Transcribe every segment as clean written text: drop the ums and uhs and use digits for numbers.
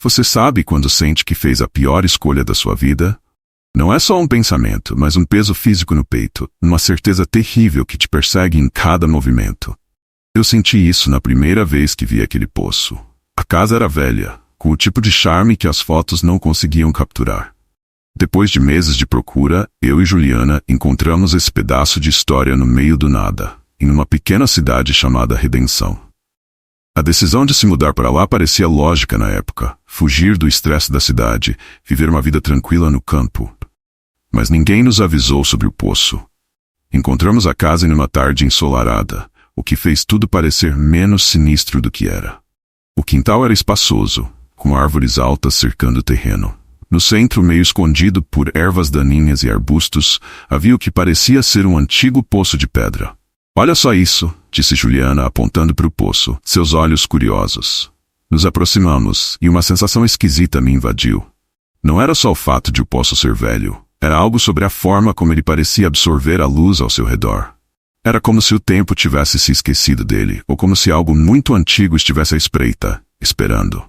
Você sabe quando sente que fez a pior escolha da sua vida? Não é só um pensamento, mas um peso físico no peito, uma certeza terrível que te persegue em cada movimento. Eu senti isso na primeira vez que vi aquele poço. A casa era velha, com o tipo de charme que as fotos não conseguiam capturar. Depois de meses de procura, eu e Juliana encontramos esse pedaço de história no meio do nada, em uma pequena cidade chamada Redenção. A decisão de se mudar para lá parecia lógica na época, fugir do estresse da cidade, viver uma vida tranquila no campo. Mas ninguém nos avisou sobre o poço. Encontramos a casa em uma tarde ensolarada, o que fez tudo parecer menos sinistro do que era. O quintal era espaçoso, com árvores altas cercando o terreno. No centro, meio escondido por ervas daninhas e arbustos, havia o que parecia ser um antigo poço de pedra. Olha só isso, disse Juliana apontando para o poço, seus olhos curiosos. Nos aproximamos, e uma sensação esquisita me invadiu. Não era só o fato de o poço ser velho. Era algo sobre a forma como ele parecia absorver a luz ao seu redor. Era como se o tempo tivesse se esquecido dele, ou como se algo muito antigo estivesse à espreita, esperando.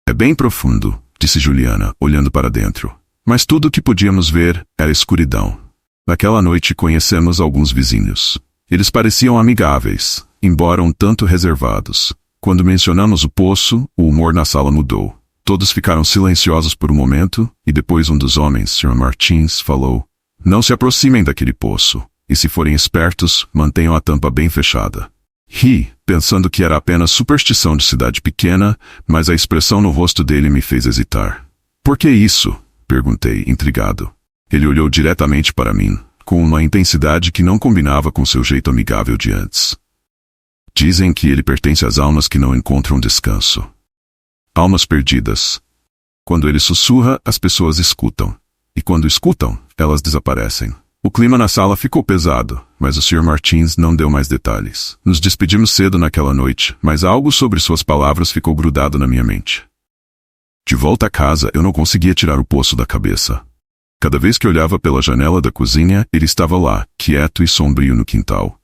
É bem profundo, disse Juliana, olhando para dentro. Mas tudo o que podíamos ver era escuridão. Naquela noite conhecemos alguns vizinhos. Eles pareciam amigáveis, embora um tanto reservados. Quando mencionamos o poço, o humor na sala mudou. Todos ficaram silenciosos por um momento, e depois um dos homens, Sr. Martins, falou: "Não se aproximem daquele poço, e se forem espertos, mantenham a tampa bem fechada." Ri, pensando que era apenas superstição de cidade pequena, mas a expressão no rosto dele me fez hesitar. "Por que isso?" perguntei, intrigado. Ele olhou diretamente para mim, com uma intensidade que não combinava com seu jeito amigável de antes. "Dizem que ele pertence às almas que não encontram descanso. Almas perdidas. Quando ele sussurra, as pessoas escutam. E quando escutam, elas desaparecem." O clima na sala ficou pesado, mas o Sr. Martins não deu mais detalhes. Nos despedimos cedo naquela noite, mas algo sobre suas palavras ficou grudado na minha mente. De volta a casa, eu não conseguia tirar o poço da cabeça. Cada vez que olhava pela janela da cozinha, ele estava lá, quieto e sombrio no quintal.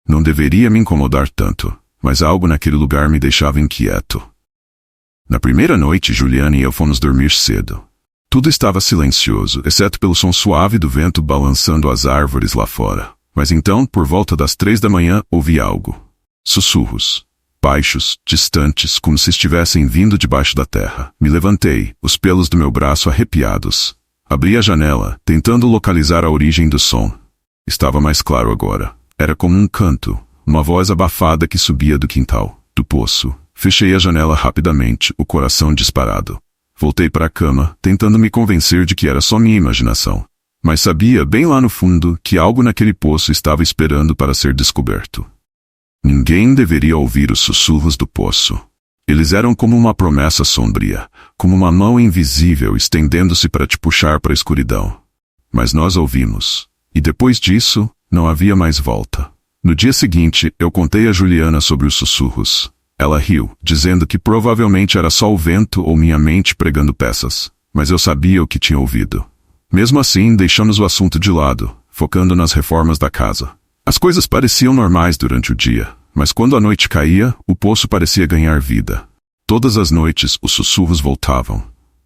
Não deveria me incomodar tanto, mas algo naquele lugar me deixava inquieto. Na primeira noite, Juliana e eu fomos dormir cedo. Tudo estava silencioso, exceto pelo som suave do vento balançando as árvores lá fora. Mas então, por volta das 3 da manhã, ouvi algo. Sussurros. Baixos, distantes, como se estivessem vindo debaixo da terra. Me levantei, os pelos do meu braço arrepiados. Abri a janela, tentando localizar a origem do som. Estava mais claro agora. Era como um canto, uma voz abafada que subia do quintal, do poço. Fechei a janela rapidamente, o coração disparado. Voltei para a cama, tentando me convencer de que era só minha imaginação. Mas sabia, bem lá no fundo, que algo naquele poço estava esperando para ser descoberto. Ninguém deveria ouvir os sussurros do poço. Eles eram como uma promessa sombria, como uma mão invisível estendendo-se para te puxar para a escuridão. Mas nós ouvimos. E depois disso, não havia mais volta. No dia seguinte, eu contei a Juliana sobre os sussurros. Ela riu, dizendo que provavelmente era só o vento ou minha mente pregando peças. Mas eu sabia o que tinha ouvido. Mesmo assim, deixamos o assunto de lado, focando nas reformas da casa. As coisas pareciam normais durante o dia, mas quando a noite caía, o poço parecia ganhar vida. Todas as noites, os sussurros voltavam.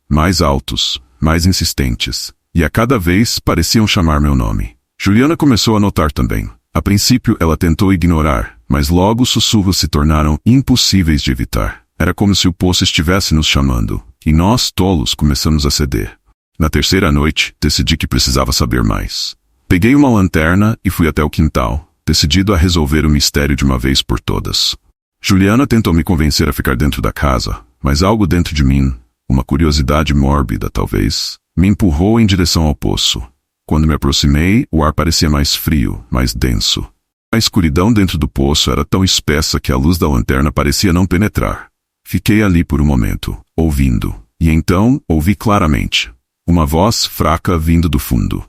Mais altos, mais insistentes. E a cada vez pareciam chamar meu nome. Juliana começou a notar também. A princípio, ela tentou ignorar, mas logo os sussurros se tornaram impossíveis de evitar. Era como se o poço estivesse nos chamando, e nós, tolos, começamos a ceder. Na terceira noite, decidi que precisava saber mais. Peguei uma lanterna e fui até o quintal, decidido a resolver o mistério de uma vez por todas. Juliana tentou me convencer a ficar dentro da casa, mas algo dentro de mim, uma curiosidade mórbida talvez, me empurrou em direção ao poço. Quando me aproximei, o ar parecia mais frio, mais denso. A escuridão dentro do poço era tão espessa que a luz da lanterna parecia não penetrar. Fiquei ali por um momento, ouvindo, e então ouvi claramente. Uma voz fraca vindo do fundo.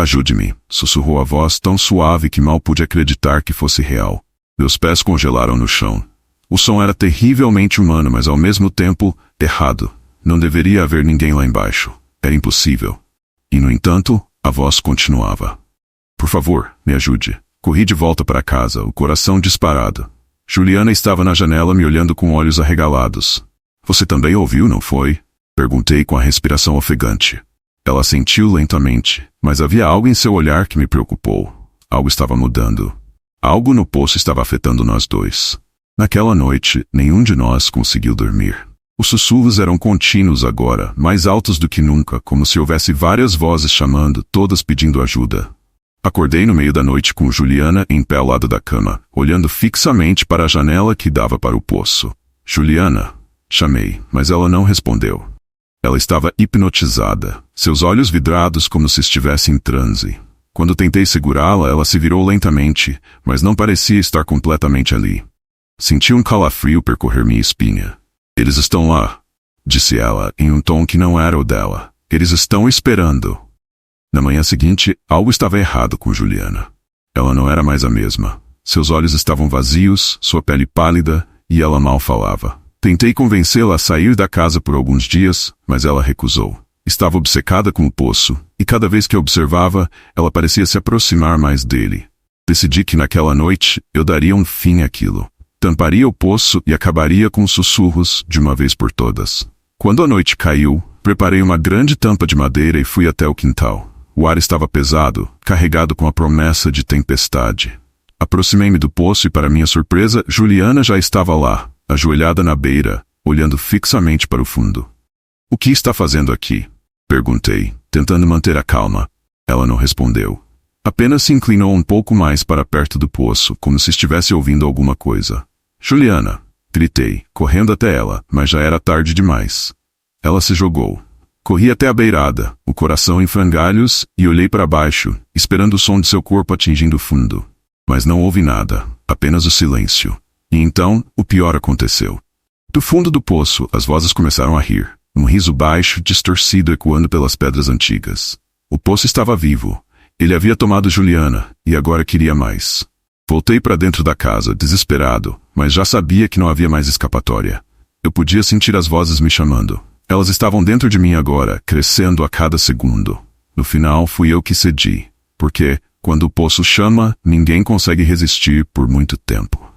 "Ajude-me", sussurrou a voz tão suave que mal pude acreditar que fosse real. Meus pés congelaram no chão. O som era terrivelmente humano, mas ao mesmo tempo, errado. Não deveria haver ninguém lá embaixo. Era impossível. E no entanto, a voz continuava. "Por favor, me ajude." Corri de volta para casa, o coração disparado. Juliana estava na janela me olhando com olhos arregalados. Você também ouviu, não foi? Perguntei com a respiração ofegante. Ela assentiu lentamente, mas havia algo em seu olhar que me preocupou. Algo estava mudando. Algo no poço estava afetando nós dois. Naquela noite, nenhum de nós conseguiu dormir. Os sussurros eram contínuos agora, mais altos do que nunca, como se houvesse várias vozes chamando, todas pedindo ajuda. Acordei no meio da noite com Juliana em pé ao lado da cama, olhando fixamente para a janela que dava para o poço. Juliana, chamei, mas ela não respondeu. Ela estava hipnotizada, seus olhos vidrados como se estivesse em transe. Quando tentei segurá-la, ela se virou lentamente, mas não parecia estar completamente ali. Senti um calafrio percorrer minha espinha. Eles estão lá, disse ela, em um tom que não era o dela. Eles estão esperando. Na manhã seguinte, algo estava errado com Juliana. Ela não era mais a mesma. Seus olhos estavam vazios, sua pele pálida, e ela mal falava. Tentei convencê-la a sair da casa por alguns dias, mas ela recusou. Estava obcecada com o poço, e cada vez que a observava, ela parecia se aproximar mais dele. Decidi que naquela noite, eu daria um fim àquilo. Tamparia o poço e acabaria com os sussurros de uma vez por todas. Quando a noite caiu, preparei uma grande tampa de madeira e fui até o quintal. O ar estava pesado, carregado com a promessa de tempestade. Aproximei-me do poço e, para minha surpresa, Juliana já estava lá, ajoelhada na beira, olhando fixamente para o fundo. O que está fazendo aqui? Perguntei, tentando manter a calma. Ela não respondeu. Apenas se inclinou um pouco mais para perto do poço, como se estivesse ouvindo alguma coisa. Juliana, gritei, correndo até ela, mas já era tarde demais. Ela se jogou. Corri até a beirada, o coração em frangalhos, e olhei para baixo, esperando o som de seu corpo atingindo o fundo. Mas não houve nada, apenas o silêncio. E então, o pior aconteceu. Do fundo do poço, as vozes começaram a rir, um riso baixo, distorcido ecoando pelas pedras antigas. O poço estava vivo. Ele havia tomado Juliana, e agora queria mais. Voltei para dentro da casa, desesperado, mas já sabia que não havia mais escapatória. Eu podia sentir as vozes me chamando. Elas estavam dentro de mim agora, crescendo a cada segundo. No final, fui eu que cedi, porque, quando o poço chama, ninguém consegue resistir por muito tempo.